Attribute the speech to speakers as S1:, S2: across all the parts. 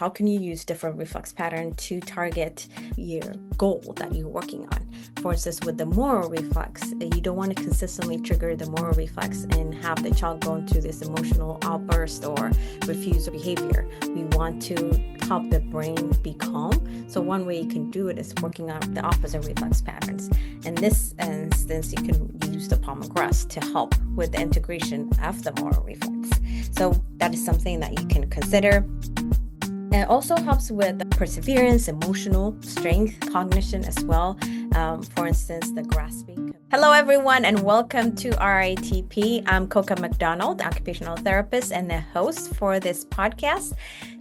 S1: how can you use different reflex pattern to target your goal that you're working on. For instance, with the Moro Reflex, you don't want to consistently trigger the Moro Reflex and have the child go into this emotional outburst or refuse behavior. We want to help the brain be calm. So one way you can do it is working on the opposite reflex patterns. In this instance, you can use the Palmar Grasp to help with the integration of the Moro Reflex. So that is something that you can consider. It also helps with perseverance, emotional strength, cognition as well. For instance, the grasping. Hello, everyone, and welcome to RITP. I'm Kokeb McDonald, occupational therapist and the host for this podcast.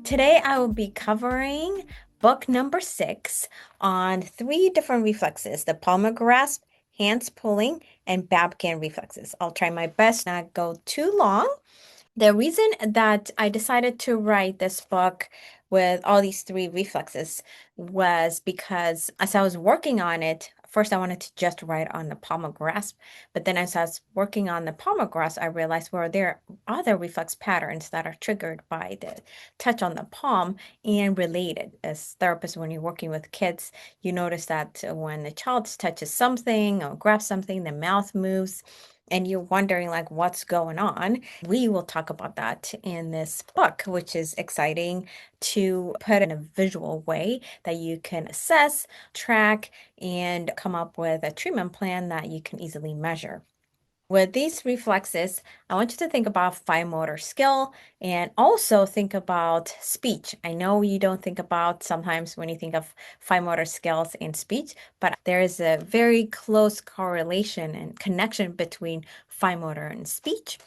S1: Today, I will be covering book number 6 on 3 different reflexes, the Palmar Grasp, hands pulling, and Babkin Reflexes. I'll try my best not to go too long. The reason that I decided to write this book with all these 3 reflexes was because as I was working on it, first I wanted to just write on the Palmar Grasp, but then as I was working on the Palmar Grasp, I realized, well, there are other reflex patterns that are triggered by the touch on the palm and related. As therapists, when you're working with kids, you notice that when the child touches something or grabs something, the mouth moves, and you're wondering like what's going on. We will talk about that in this book, which is exciting to put in a visual way that you can assess, track, and come up with a treatment plan that you can easily measure. With these reflexes, I want you to think about fine motor skill and also think about speech. I know you don't think about sometimes when you think of fine motor skills and speech, but there is a very close correlation and connection between fine motor and speech.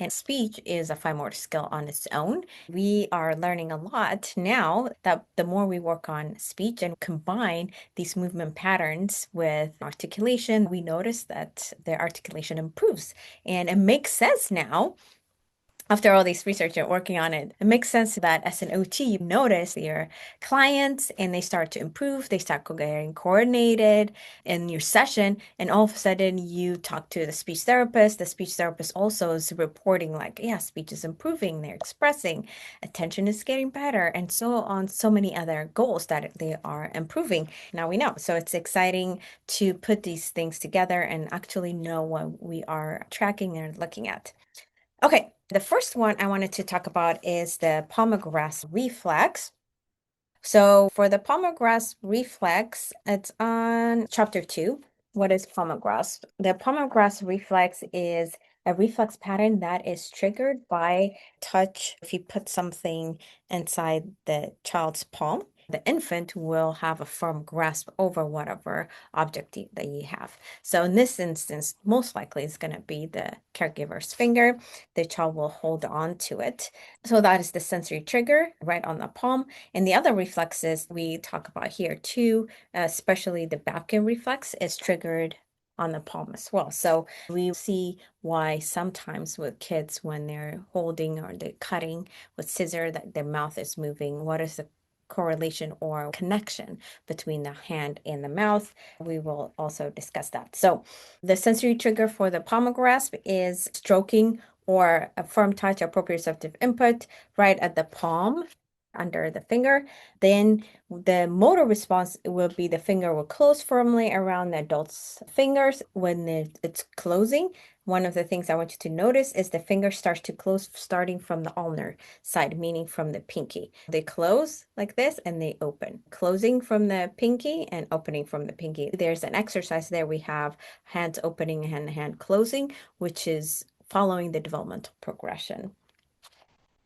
S1: And speech is a fine motor skill on its own. We are learning a lot now that the more we work on speech and combine these movement patterns with articulation, we notice that the articulation improves. And it makes sense now. After all this research and working on it, it makes sense that as an OT, you notice your clients and they start to improve, they start getting coordinated in your session, and all of a sudden you talk to the speech therapist also is reporting like, yeah, speech is improving, they're expressing, attention is getting better, and so on, so many other goals that they are improving. Now we know. So it's exciting to put these things together and actually know what we are tracking and looking at. Okay, the first one I wanted to talk about is the Palmar Grasp reflex. So for the Palmar Grasp reflex, it's on chapter 2. What is Palmar Grasp? The Palmar Grasp reflex is a reflex pattern that is triggered by touch. If you put something inside the child's palm, the infant will have a firm grasp over whatever object that you have. So in this instance, most likely it's going to be the caregiver's finger. The child will hold on to it. So that is the sensory trigger right on the palm. And the other reflexes we talk about here too, especially the Babkin reflex, is triggered on the palm as well. So we see why sometimes with kids when they're holding or they're cutting with scissor that their mouth is moving. What is the correlation or connection between the hand and the mouth? We will also discuss that. So the sensory trigger for the Palmar Grasp is stroking or a firm touch or proprioceptive input right at the palm under the finger. Then the motor response will be the finger will close firmly around the adult's fingers when it's closing. One of the things I want you to notice is the finger starts to close starting from the ulnar side, meaning from the pinky. They close like this and they open. Closing from the pinky and opening from the pinky. There's an exercise there. We have hands opening and hand closing, which is following the developmental progression.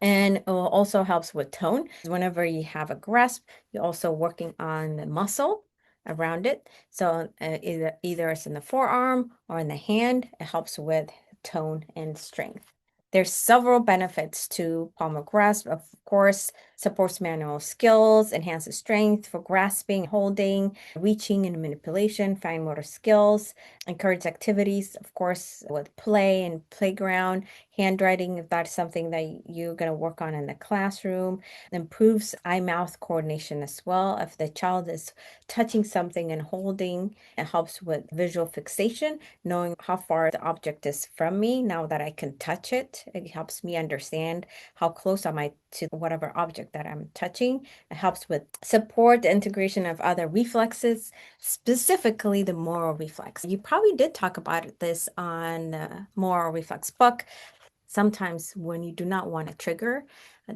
S1: And it also helps with tone. Whenever you have a grasp, you're also working on the muscle around it. So either it's in the forearm or in the hand, it helps with tone and strength. There's several benefits to Palmar Grasp. Of course, supports manual skills, enhances strength for grasping, holding, reaching and manipulation, fine motor skills, encourages activities, of course, with play and playground, handwriting, if that's something that you're going to work on in the classroom, improves eye-mouth coordination as well. If the child is touching something and holding, it helps with visual fixation, knowing how far the object is from me. Now that I can touch it, it helps me understand how close am I to whatever object that I'm touching. It helps with support the integration of other reflexes, specifically the Moro Reflex. You probably did talk about this on the Moro Reflex book. Sometimes when you do not want to trigger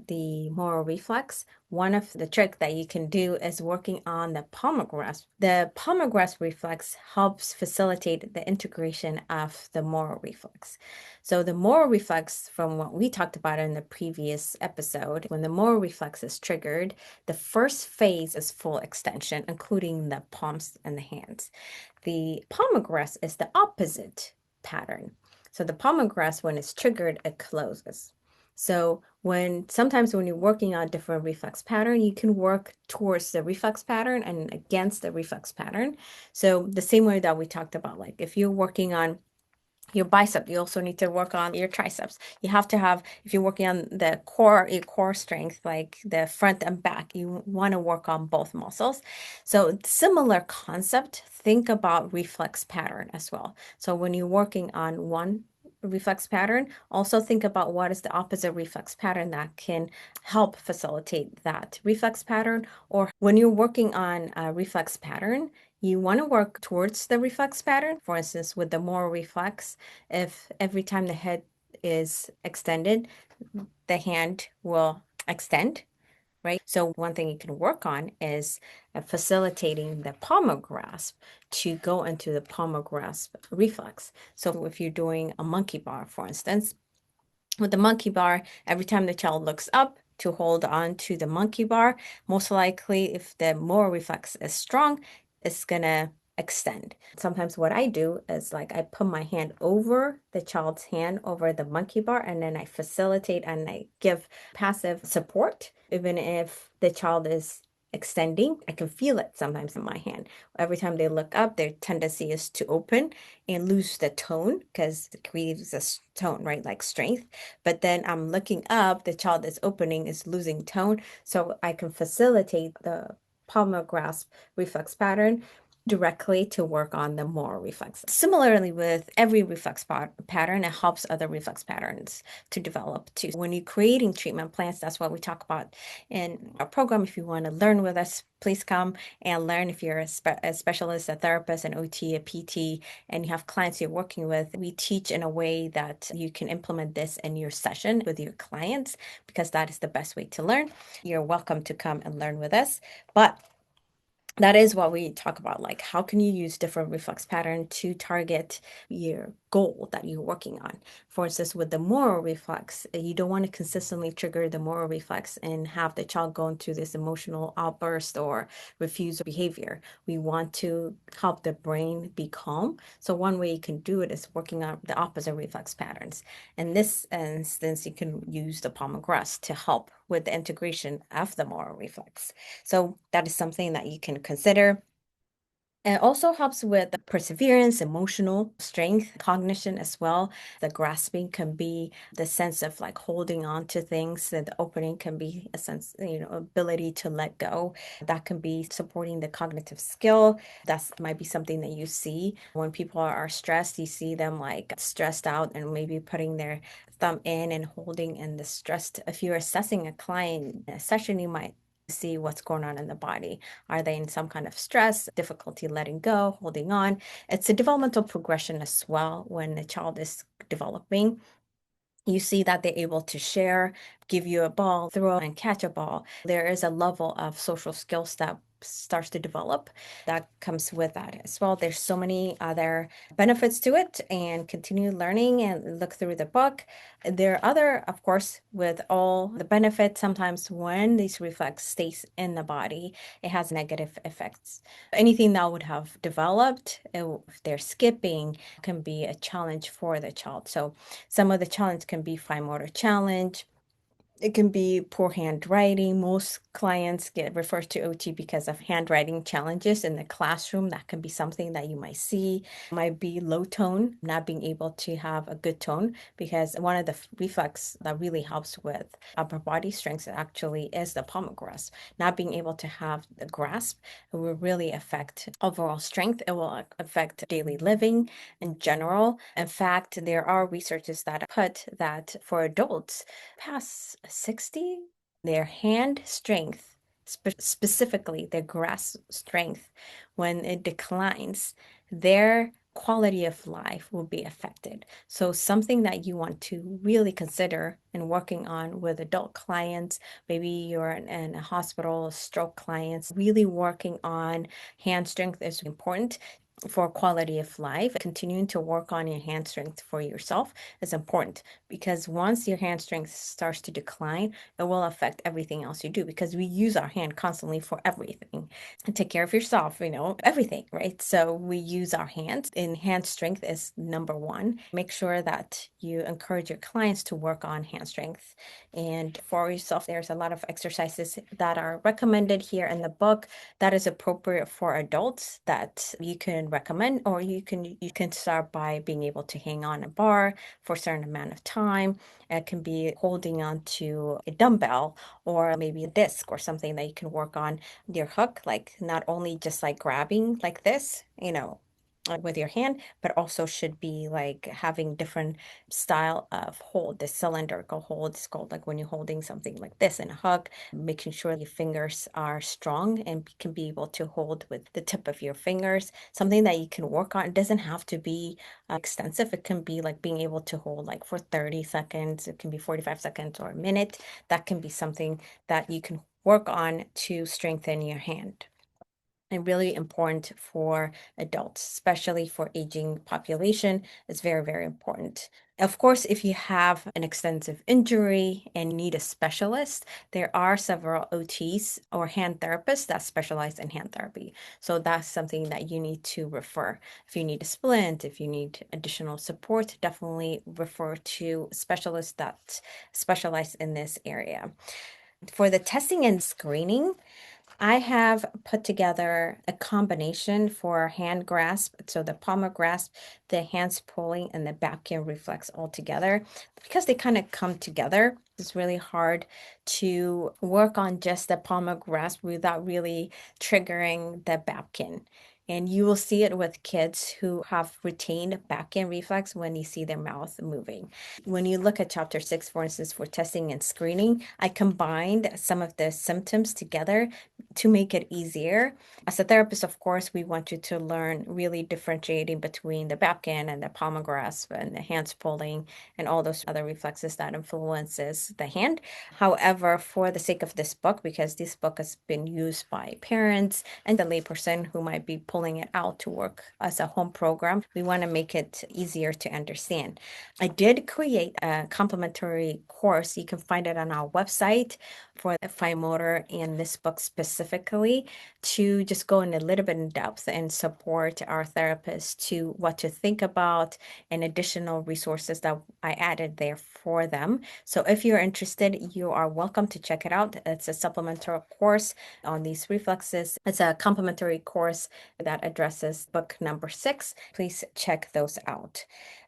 S1: the Moro Reflex, one of the trick that you can do is working on the Palmar Grasp. The Palmar Grasp reflex helps facilitate the integration of the Moro Reflex. So the Moro Reflex, from what we talked about in the previous episode, when the Moro Reflex is triggered, the first phase is full extension, including the palms and the hands. The Palmar Grasp is the opposite pattern. So the Palmar Grasp, when it's triggered, it closes. So sometimes when you're working on different reflex pattern, you can work towards the reflex pattern and against the reflex pattern. So the same way that we talked about, like if you're working on your bicep, you also need to work on your triceps. You have to have, if you're working on the core, your core strength, like the front and back, you want to work on both muscles. So similar concept, think about reflex pattern as well. So when you're working on one reflex pattern, also think about what is the opposite reflex pattern that can help facilitate that reflex pattern. Or when you're working on a reflex pattern, you want to work towards the reflex pattern. For instance, with the Moro Reflex, if every time the head is extended, the hand will extend, right? So one thing you can work on is facilitating the Palmar Grasp to go into the Palmar Grasp reflex. So if you're doing a monkey bar, for instance, with the monkey bar, every time the child looks up to hold on to the monkey bar, most likely if the Moro Reflex is strong, it's gonna extend. Sometimes what I do is like I put my hand over the child's hand over the monkey bar, and then I facilitate and I give passive support. Even if the child is extending, I can feel it sometimes in my hand. Every time they look up, their tendency is to open and lose the tone because it creates a tone, right? Like strength. But then I'm looking up, the child is opening, is losing tone. So I can facilitate the Palmar Grasp reflex pattern directly to work on the Moro Reflex. Similarly, with every reflex pattern, it helps other reflex patterns to develop too. When you're creating treatment plans, that's what we talk about in our program. If you want to learn with us, please come and learn. If you're a specialist, a therapist, an OT, a PT, and you have clients you're working with, we teach in a way that you can implement this in your session with your clients because that is the best way to learn. You're welcome to come and learn with us. But that is what we talk about, like how can you use different reflex pattern to target your goal that you're working on. For instance, with the Moro Reflex, you don't want to consistently trigger the Moro Reflex and have the child go into this emotional outburst or refuse behavior. We want to help the brain be calm. So one way you can do it is working on the opposite reflex patterns. In this instance, you can use the Palmar Grasp to help with the integration of the Moro Reflex. So that is something that you can consider. It also helps with perseverance, emotional strength, cognition as well. The grasping can be the sense of like holding on to things, and the opening can be a sense, ability to let go. That can be supporting the cognitive skill. That might be something that you see when people are stressed. You see them like stressed out and maybe putting their thumb in and holding in the stressed. If you're assessing a client in a session, you might see what's going on in the body. Are they in some kind of stress, difficulty letting go, holding on? It's a developmental progression as well when a child is developing. You see that they're able to share, give you a ball, throw and catch a ball. There is a level of social skills that starts to develop that comes with that as well. There's so many other benefits to it, and continue learning and look through the book. There are other, of course, with all the benefits, sometimes when these reflex stays in the body, it has negative effects. Anything that would have developed, if they're skipping, can be a challenge for the child. So some of the challenge can be fine motor challenge. It can be poor handwriting. Most clients get referred to OT because of handwriting challenges in the classroom. That can be something that you might see. Might be low tone, not being able to have a good tone, because one of the reflex that really helps with upper body strength actually is the Palmar Grasp. Not being able to have the grasp, it will really affect overall strength. It will affect daily living in general. In fact, there are researchers that put that for adults past 60, their hand strength, specifically their grasp strength, when it declines, their quality of life will be affected. So something that you want to really consider in working on with adult clients, maybe you're in a hospital, stroke clients, really working on hand strength is important for quality of life. Continuing to work on your hand strength for yourself is important, because once your hand strength starts to decline, it will affect everything else you do, because we use our hand constantly for everything. And take care of yourself, everything, right? So we use our hands, and hand strength is number one. Make sure that you encourage your clients to work on hand strength. And for yourself, there's a lot of exercises that are recommended here in the book that is appropriate for adults that you can recommend, or you can start by being able to hang on a bar for a certain amount of time. It can be holding on to a dumbbell, or maybe a disc or something that you can work on your hook, like not only just like grabbing like this, with your hand, but also should be like having different style of hold. The cylindrical hold is called, like when you're holding something like this in a hook, making sure your fingers are strong and can be able to hold with the tip of your fingers. Something that you can work on. It doesn't have to be extensive. It can be like being able to hold like for 30 seconds. It can be 45 seconds or a minute. That can be something that you can work on to strengthen your hand, and really important for adults, especially for aging population. It's very, very important. Of course, if you have an extensive injury and need a specialist, there are several OTs or hand therapists that specialize in hand therapy. So that's something that you need to refer. If you need a splint, if you need additional support, definitely refer to specialists that specialize in this area. For the testing and screening, I have put together a combination for hand grasp. So the Palmar Grasp, the hands pulling, and the Babkin Reflex all together. Because they kind of come together, it's really hard to work on just the Palmar Grasp without really triggering the Babkin. And you will see it with kids who have retained Babkin reflex when you see their mouth moving. When you look at chapter 6, for instance, for testing and screening, I combined some of the symptoms together to make it easier. As a therapist, of course, we want you to learn really differentiating between the Babkin and the Palmar Grasp and the hands pulling and all those other reflexes that influences the hand. However, for the sake of this book, because this book has been used by parents and the layperson who might be pulling it out to work as a home program, we want to make it easier to understand. I did create a complimentary course. You can find it on our website for the fine motor and this book specifically, to just go in a little bit in depth and support our therapists to what to think about and additional resources that I added there for them. So if you're interested, you are welcome to check it out. It's a supplementary course on these reflexes. It's a complimentary course that addresses book number 6. Please check those out.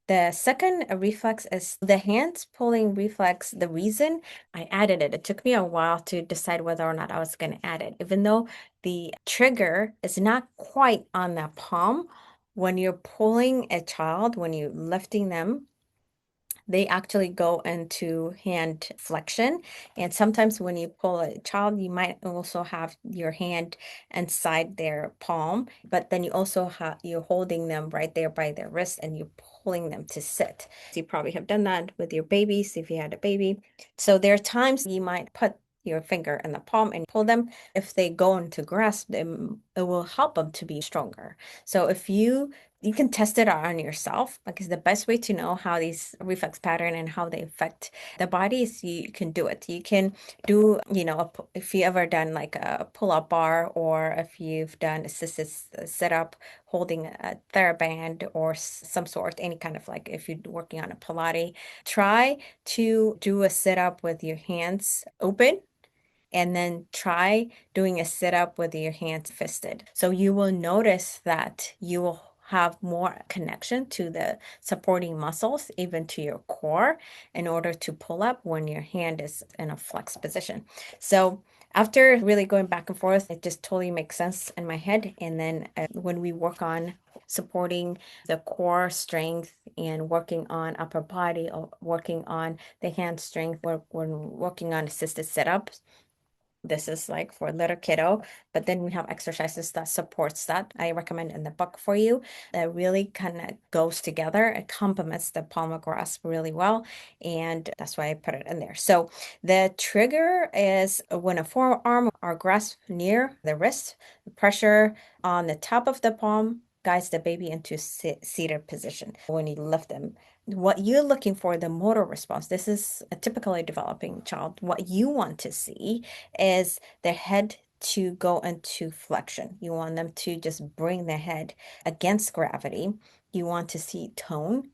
S1: The second reflex is the hands pulling reflex. The reason I added it, it took me a while to decide whether or not I was going to add it, even though the trigger is not quite on the palm. When you're pulling a child, when you're lifting them, they actually go into hand flexion. And sometimes when you pull a child, you might also have your hand inside their palm, but then you also have, you're holding them right there by their wrist and you're pulling them to sit. So you probably have done that with your babies if you had a baby. So there are times you might put your finger in the palm and pull them. If they go into grasp them, it will help them to be stronger. So if you can test it out on yourself, because the best way to know how these reflex pattern and how they affect the body is you can do it. You can do, if you ever done like a pull-up bar, or if you've done assisted sit-up holding a TheraBand or some sort, any kind of, like if you're working on a Pilates, try to do a sit-up with your hands open, and then try doing a sit up with your hands fisted. So you will notice that you will have more connection to the supporting muscles, even to your core, in order to pull up when your hand is in a flex position. So After really going back and forth, it just totally makes sense in my head. And then when we work on supporting the core strength and working on upper body or working on the hand strength, we're working on assisted sit-ups. This is like for little kiddo, but then we have exercises that supports that. I recommend in the book for you. That really kind of goes together. It complements the Palmar Grasp really well, and that's why I put it in there. So the trigger is when a forearm or grasp near the wrist, the pressure on the top of the palm guides the baby into seated position when you lift them. What you're looking for, the motor response, this is a typically developing child. What you want to see is their head to go into flexion. You want them to just bring their head against gravity. You want to see tone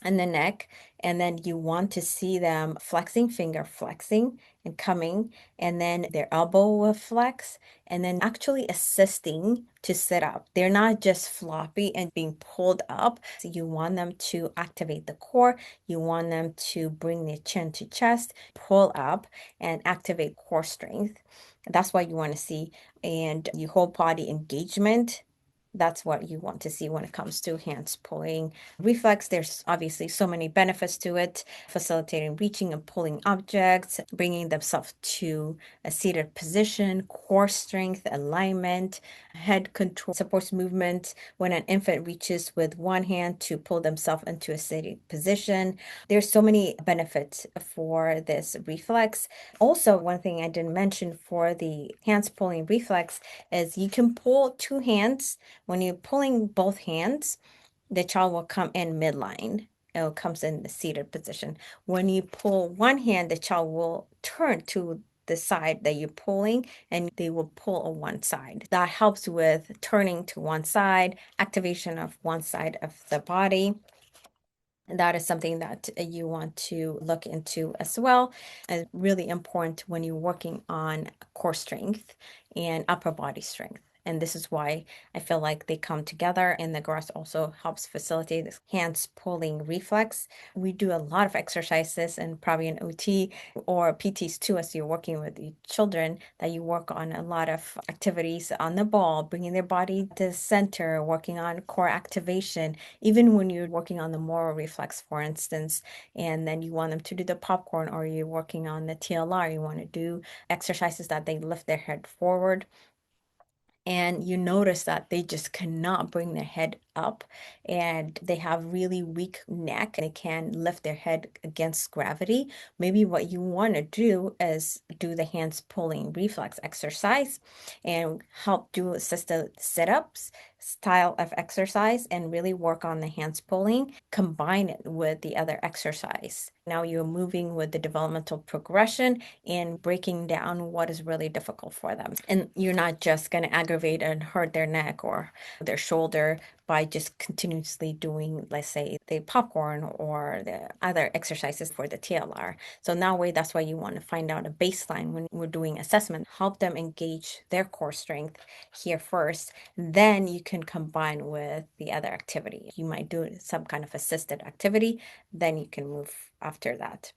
S1: and the neck, and then you want to see them flexing, finger flexing and coming, and then their elbow will flex, and then actually assisting to sit up. They're not just floppy and being pulled up. So you want them to activate the core. You want them to bring their chin to chest, pull up, and activate core strength. That's what you want to see. And you whole body engagement. That's what you want to see when it comes to hands pulling reflex. There's obviously so many benefits to it, facilitating reaching and pulling objects, bringing themselves to a seated position, core strength, alignment, head control, supports movement when an infant reaches with one hand to pull themselves into a seated position. There's so many benefits for this reflex. Also, one thing I didn't mention for the hands pulling reflex is you can pull two hands. When you're pulling both hands, the child will come in midline. It comes in the seated position. When you pull one hand, the child will turn to the side that you're pulling and they will pull on one side. That helps with turning to one side, activation of one side of the body. And that is something that you want to look into as well. It's really important when you're working on core strength and upper body strength. And this is why I feel like they come together, and the grass also helps facilitate this hands pulling reflex. We do a lot of exercises and probably an OT or PTs too, as you're working with your children, that you work on a lot of activities on the ball, bringing their body to the center, working on core activation, even when you're working on the Moro Reflex, for instance, and then you want them to do the popcorn, or you're working on the TLR, you want to do exercises that they lift their head forward, and you notice that they just cannot bring their head up and they have really weak neck and they can lift their head against gravity. Maybe what you want to do is do the hands pulling reflex exercise and help do assisted sit-ups style of exercise and really work on the hands pulling, combine it with the other exercise. Now you're moving with the developmental progression and breaking down what is really difficult for them. And you're not just going to aggravate and hurt their neck or their shoulder by just continuously doing, let's say, the popcorn or the other exercises for the TLR. So now that's why you want to find out a baseline when we're doing assessment, help them engage their core strength here first. Then you can combine with the other activity. You might do some kind of assisted activity, then you can move after that.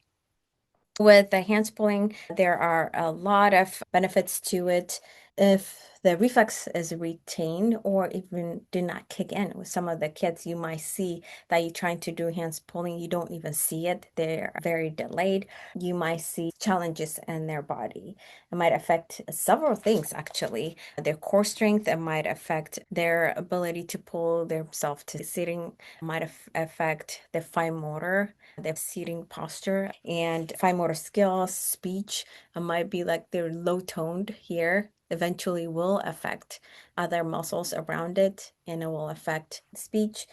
S1: With the hands pulling, there are a lot of benefits to it. If the reflex is retained or even did not kick in with some of the kids, you might see that you're trying to do hands pulling, you don't even see it. They're very delayed. You might see challenges in their body. It might affect several things, actually. Their core strength, it might affect their ability to pull themselves to sitting, it might affect the fine motor, their seating posture, and fine motor skills, speech. It might be like they're low toned here. Eventually will affect other muscles around it, and it will affect speech.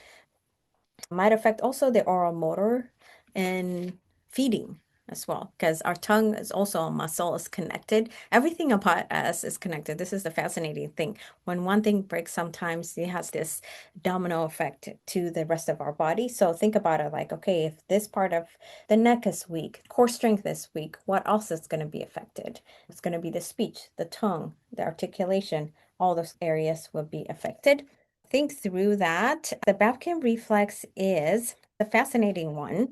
S1: It might affect also the oral motor and feeding as well, because our tongue is also a muscle, is connected. Everything about us is connected. This is the fascinating thing. When one thing breaks, sometimes it has this domino effect to the rest of our body. So think about it like, okay, if this part of the neck is weak, core strength is weak, what else is going to be affected? It's going to be the speech, the tongue, the articulation, all those areas will be affected. Think through that. The Babkin reflex is a fascinating one.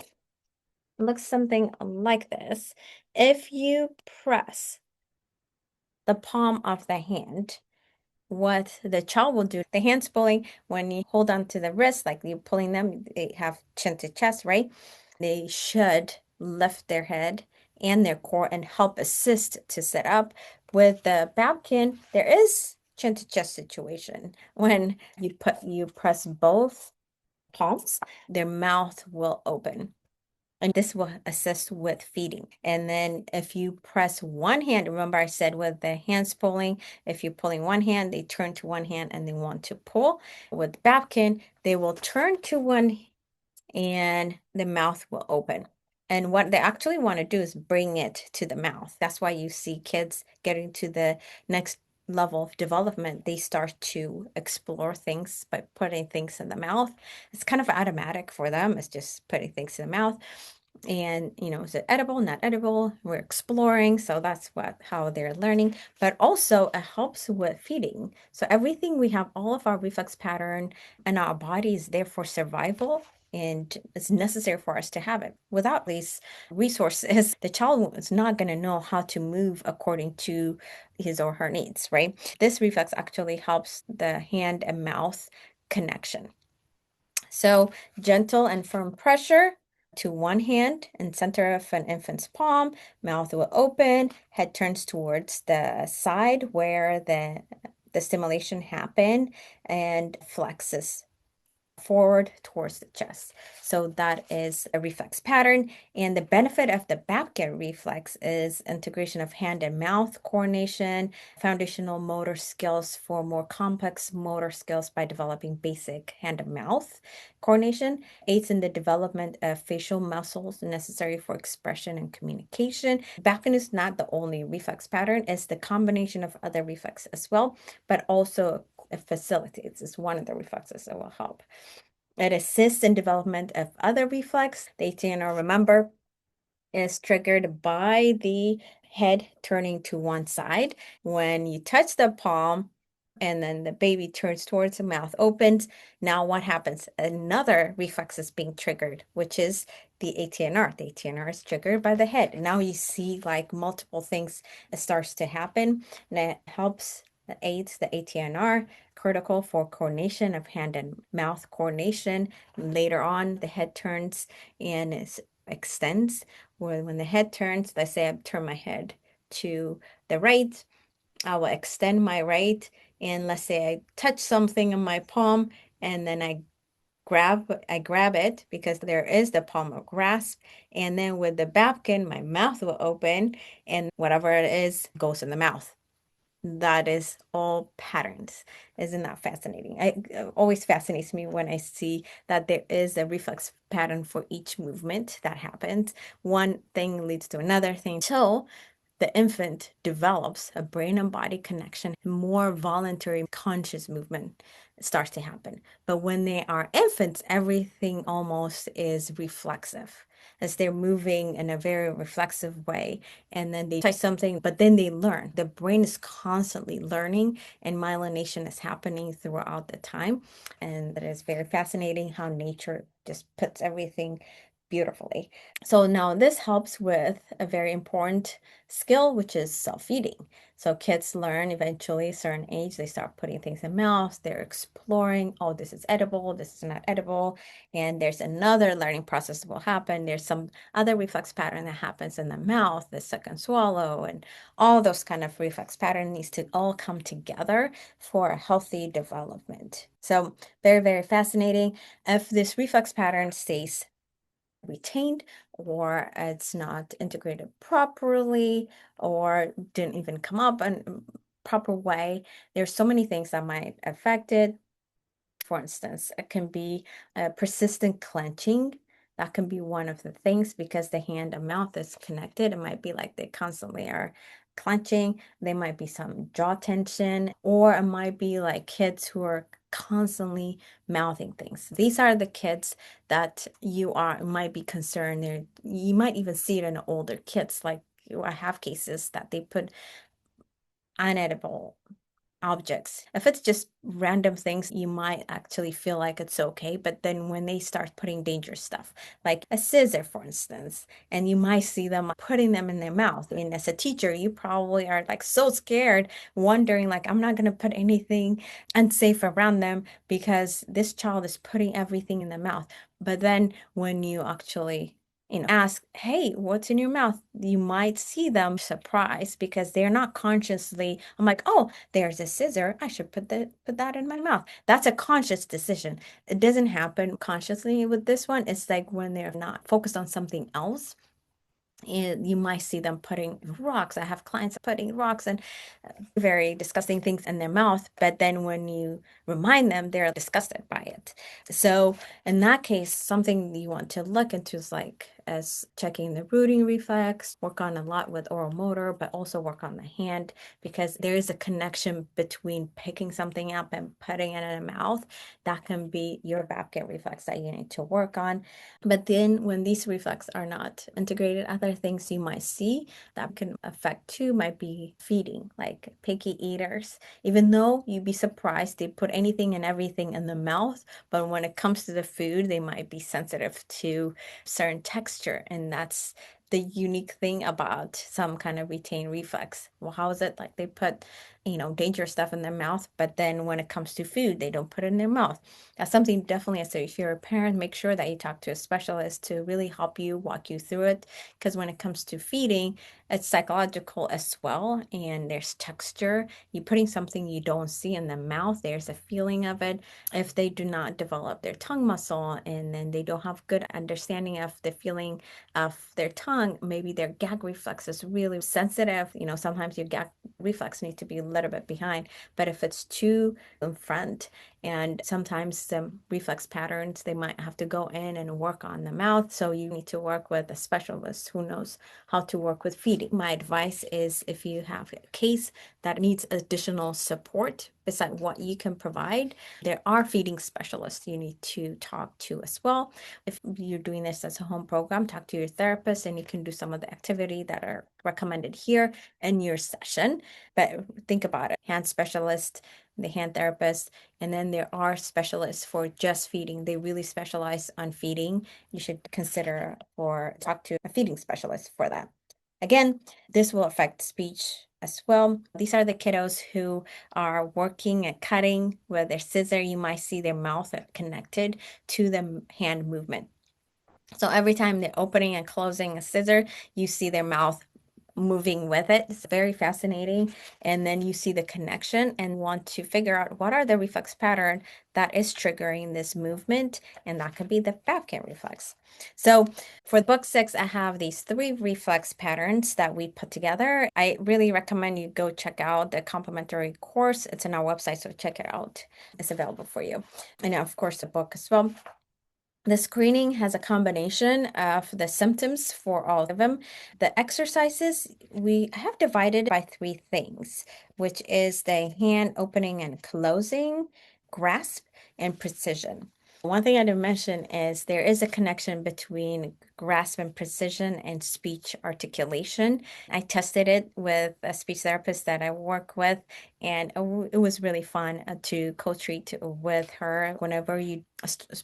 S1: It looks something like this. If you press the palm of the hand. What the child will do, the hands pulling, when you hold on to the wrist, like you're pulling them, they have chin to chest, right? They should lift their head and their core and help assist to sit up. With the Babkin, there is chin to chest situation. When you press both palms, their mouth will open. And this will assist with feeding. And then if you press one hand, remember I said with the hands pulling, if you're pulling one hand, they turn to one hand and they want to pull. With Babkin, they will turn to one and the mouth will open. And what they actually want to do is bring it to the mouth. That's why you see kids getting to the next level of development. They start to explore things by putting things in the mouth. It's kind of automatic for them. It's just putting things in the mouth. And is it edible, not edible? We're exploring, so that's how they're learning. But also it helps with feeding. So everything we have, all of our reflex pattern and our body is there for survival, and it's necessary for us to have it. Without these resources, the child is not going to know how to move according to his or her needs, right? This reflex actually helps the hand and mouth connection. So gentle and firm pressure to one hand in center of an infant's palm, mouth will open, head turns towards the side where the stimulation happened, and flexes forward towards the chest. So that is a reflex pattern. And the benefit of the Babkin reflex is integration of hand and mouth coordination, foundational motor skills for more complex motor skills by developing basic hand and mouth coordination, aids in the development of facial muscles necessary for expression and communication. Babkin is not the only reflex pattern, it's the combination of other reflexes as well, but also it facilitates. It's one of the reflexes that will help. It assists in development of other reflex. The ATNR, remember, is triggered by the head turning to one side. When you touch the palm and then the baby turns towards the mouth opens, now what happens? Another reflex is being triggered, which is the ATNR. The ATNR is triggered by the head. And now you see like multiple things that starts to happen, and it helps aids the ATNR, critical for coordination of hand and mouth coordination. Later on, the head turns and extends. When the head turns, let's say I turn my head to the right, I will extend my right, and let's say I touch something in my palm, and then I grab it because there is the Palmar Grasp, and then with the Babkin, my mouth will open, and whatever it is goes in the mouth. That is all patterns. Isn't that fascinating? It always fascinates me when I see that there is a reflex pattern for each movement that happens. One thing leads to another thing until the infant develops a brain and body connection, more voluntary conscious movement starts to happen. But when they are infants, everything almost is reflexive as they're moving in a very reflexive way. And then they touch something, but then they learn. The brain is constantly learning, and myelination is happening throughout the time. And that is very fascinating how nature just puts everything beautifully. So now this helps with a very important skill, which is self-feeding. So kids learn eventually, a certain age, they start putting things in mouth, they're exploring, oh, this is edible, this is not edible. And there's another learning process that will happen. There's some other reflex pattern that happens in the mouth, the second swallow, and all those kind of reflex pattern needs to all come together for a healthy development. So very, very fascinating. If this reflex pattern stays retained, or it's not integrated properly, or didn't even come up in a proper way, there's so many things that might affect it. For instance, it can be a persistent clenching. That can be one of the things because the hand and mouth is connected. It might be like they constantly are clenching. There might be some jaw tension, or it might be like kids who are constantly mouthing things. These are the kids that might be concerned. You might even see it in older kids. Like I have cases that they put unedible objects. If it's just random things, you might actually feel like it's okay. But then when they start putting dangerous stuff, like a scissor, for instance, and you might see them putting them in their mouth. I mean, as a teacher, you probably are like so scared, wondering, like, I'm not going to put anything unsafe around them because this child is putting everything in their mouth. But then when you actually ask, hey, what's in your mouth? You might see them surprised because they're not consciously, I'm like, oh, there's a scissor. I should put that in my mouth. That's a conscious decision. It doesn't happen consciously with this one. It's like when they're not focused on something else. And you might see them putting rocks. I have clients putting rocks and very disgusting things in their mouth, but then when you remind them, they're disgusted by it. So in that case, something you want to look into is like as checking the rooting reflex, work on a lot with oral motor, but also work on the hand because there is a connection between picking something up and putting it in a mouth. That can be your Babkin reflex that you need to work on. But then when these reflexes are not integrated, other things you might see that can affect too might be feeding, like picky eaters. Even though you'd be surprised they put anything and everything in the mouth, but when it comes to the food, they might be sensitive to certain texture, and that's the unique thing about some kind of retained reflex. Well, how is it like they put, dangerous stuff in their mouth, but then when it comes to food, they don't put it in their mouth? That's something definitely, so if you're a parent, make sure that you talk to a specialist to really help you walk you through it. Because when it comes to feeding, it's psychological as well, and there's texture. You're putting something you don't see in the mouth, there's a feeling of it. If they do not develop their tongue muscle and then they don't have good understanding of the feeling of their tongue, maybe their gag reflex is really sensitive. Sometimes your gag reflex needs to be a little bit behind, but if it's too in front, and sometimes some reflex patterns, they might have to go in and work on the mouth. So you need to work with a specialist who knows how to work with feeding. My advice is if you have a case that needs additional support beside what you can provide, there are feeding specialists you need to talk to as well. If you're doing this as a home program, talk to your therapist and you can do some of the activity that are recommended here in your session. But think about it, hand specialist, the hand therapist, and then there are specialists for just feeding. They really specialize on feeding. You should consider or talk to a feeding specialist for that. Again, this will affect speech as well. These are the kiddos who are working and cutting with their scissor. You might see their mouth connected to the hand movement. So every time they're opening and closing a scissor, you see their mouth moving with it. It's very fascinating. And then you see the connection and want to figure out what are the reflex pattern that is triggering this movement. And that could be the Babkin reflex. So for book 6, I have these 3 reflex patterns that we put together. I really recommend you go check out the complimentary course. It's on our website, so check it out. It's available for you. And of course, the book as well. The screening has a combination of the symptoms for all of them. The exercises we have divided by 3 things, which is the hand opening and closing, grasp, and precision. One thing I didn't mention is there is a connection between grasp and precision and speech articulation. I tested it with a speech therapist that I work with, and it was really fun to co-treat with her whenever you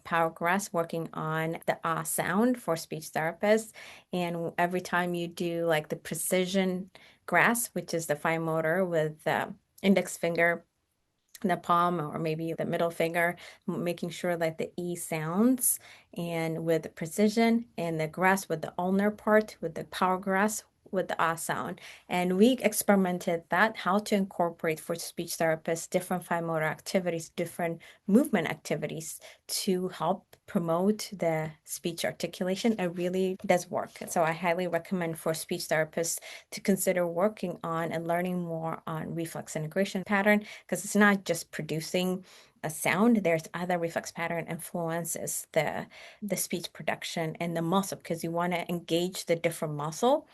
S1: power grasp, working on the ah sound for speech therapists. And every time you do like the precision grasp, which is the fine motor with the index finger, the palm, or maybe the middle finger, making sure that the E sounds, and with the precision, and the grasp with the ulnar part, with the power grasp with the ah sound. And we experimented that, how to incorporate for speech therapists different fine motor activities, different movement activities to help promote the speech articulation. It really does work. So I highly recommend for speech therapists to consider working on and learning more on reflex integration pattern, because it's not just producing a sound, there's other reflex pattern influences the speech production and the muscle, because you want to engage the different muscle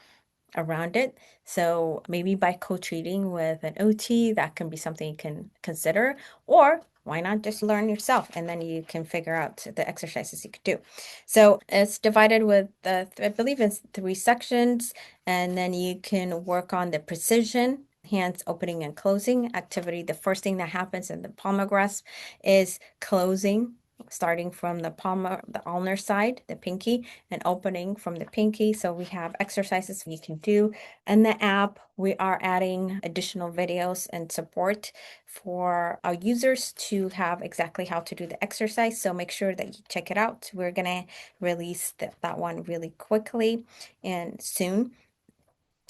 S1: around it. So maybe by co-treating with an OT, that can be something you can consider, or why not just learn yourself and then you can figure out the exercises you could do. So it's divided with I believe it's 3 sections, and then you can work on the precision hands opening and closing activity. The first thing that happens in the Palmar Grasp is closing, starting from the palmar, the ulnar side, the pinky, and opening from the pinky. So we have exercises you can do. In the app, we are adding additional videos and support for our users to have exactly how to do the exercise. So make sure that you check it out. We're gonna release that one really quickly and soon.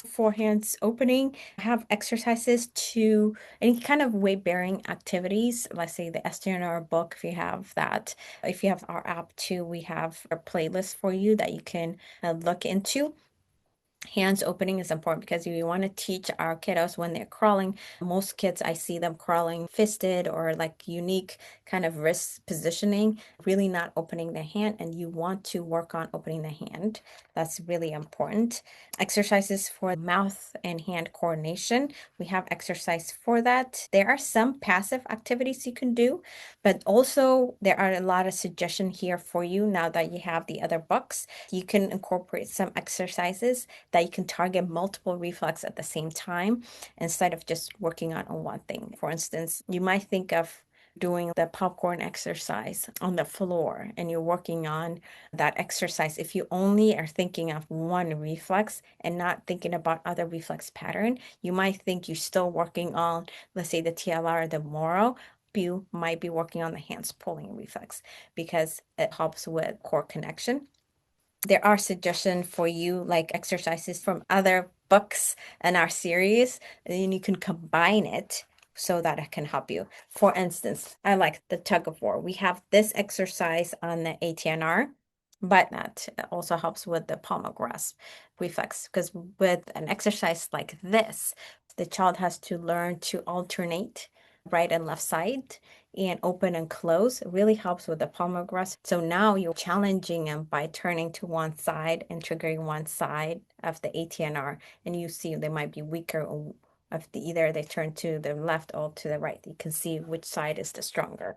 S1: For hands opening, I have exercises to any kind of weight bearing activities. Let's say the SDNR book, if you have that. If you have our app too, we have a playlist for you that you can look into. Hands opening is important because we want to teach our kiddos when they're crawling. Most kids, I see them crawling fisted or like unique kind of wrist positioning, really not opening the hand, and you want to work on opening the hand. That's really important. Exercises for mouth and hand coordination. We have exercise for that. There are some passive activities you can do, but also there are a lot of suggestions here for you now that you have the other books. You can incorporate some exercises that you can target multiple reflex at the same time instead of just working on one thing. For instance, you might think of doing the popcorn exercise on the floor and you're working on that exercise. If you only are thinking of one reflex and not thinking about other reflex pattern, you might think you're still working on, let's say, the TLR or the Moro. You might be working on the hands pulling reflex because it helps with core connection. There are suggestions for you, like exercises from other books in our series, and you can combine it so that it can help you. For instance, I like the tug of war. We have this exercise on the ATNR, but that also helps with the Palmar Grasp reflex, because with an exercise like this, the child has to learn to alternate right and left side and open and close. It really helps with the Palmar Grasp. So now you're challenging them by turning to one side and triggering one side of the ATNR, and you see they might be weaker or if either they turn to the left or to the right. You can see which side is the stronger.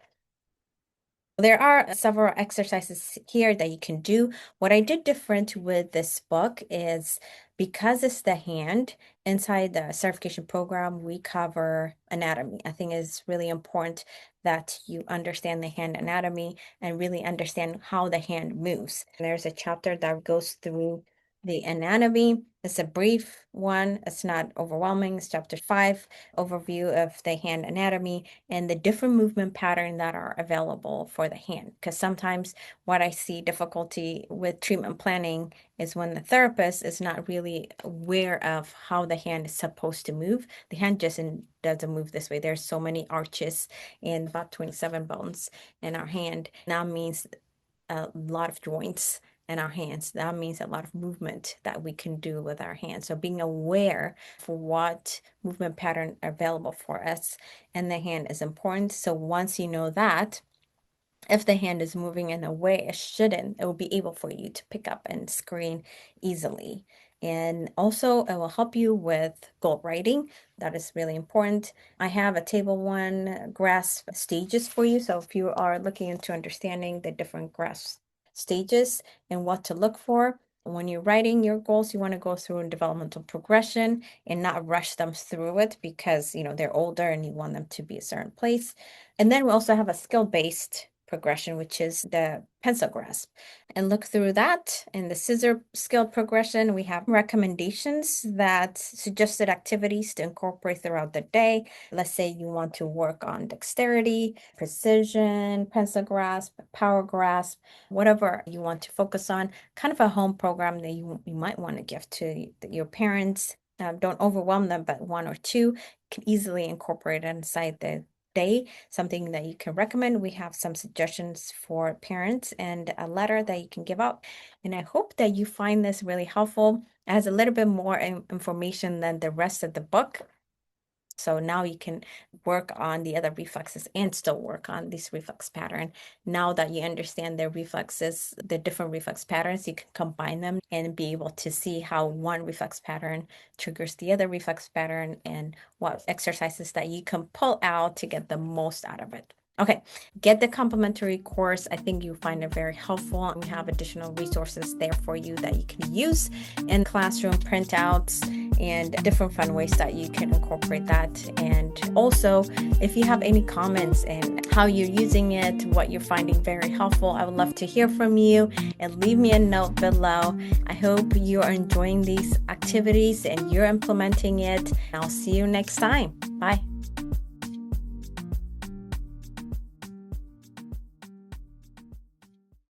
S1: There are several exercises here that you can do. What I did different with this book is because it's the hand, inside the certification program, we cover anatomy. I think it's really important that you understand the hand anatomy and really understand how the hand moves. And there's a chapter that goes through the anatomy. It's a brief one. It's not overwhelming. It's chapter 5, overview of the hand anatomy and the different movement pattern that are available for the hand. Because sometimes what I see difficulty with treatment planning is when the therapist is not really aware of how the hand is supposed to move. The hand just doesn't move this way. There's so many arches and about 27 bones in our hand. That means a lot of joints in our hands. That means a lot of movement that we can do with our hands. So being aware for what movement pattern are available for us in the hand is important. So once you know that, if the hand is moving in a way it shouldn't, it will be able for you to pick up and screen easily. And also it will help you with goal writing. That is really important. I have a table 1 grasp stages for you. So if you are looking into understanding the different grasp stages and what to look for, when you're writing your goals, you want to go through a developmental progression and not rush them through it because, they're older and you want them to be a certain place. And then we also have a skill-based progression, which is the pencil grasp. And look through that. In the scissor skill progression, we have recommendations that suggested activities to incorporate throughout the day. Let's say you want to work on dexterity, precision, pencil grasp, power grasp, whatever you want to focus on, kind of a home program that you might want to give to your parents. Don't overwhelm them, but 1 or 2 can easily incorporate inside the day, something that you can recommend. We have some suggestions for parents and a letter that you can give out. And I hope that you find this really helpful. It has a little bit more information than the rest of the book. So now you can work on the other reflexes and still work on this reflex pattern. Now that you understand the reflexes, the different reflex patterns, you can combine them and be able to see how one reflex pattern triggers the other reflex pattern and what exercises that you can pull out to get the most out of it. Okay, get the complimentary course. I think you'll find it very helpful. We have additional resources there for you that you can use in classroom printouts and different fun ways that you can incorporate that. And also, if you have any comments and how you're using it, what you're finding very helpful, I would love to hear from you, and leave me a note below. I hope you are enjoying these activities and you're implementing it. I'll see you next time. Bye.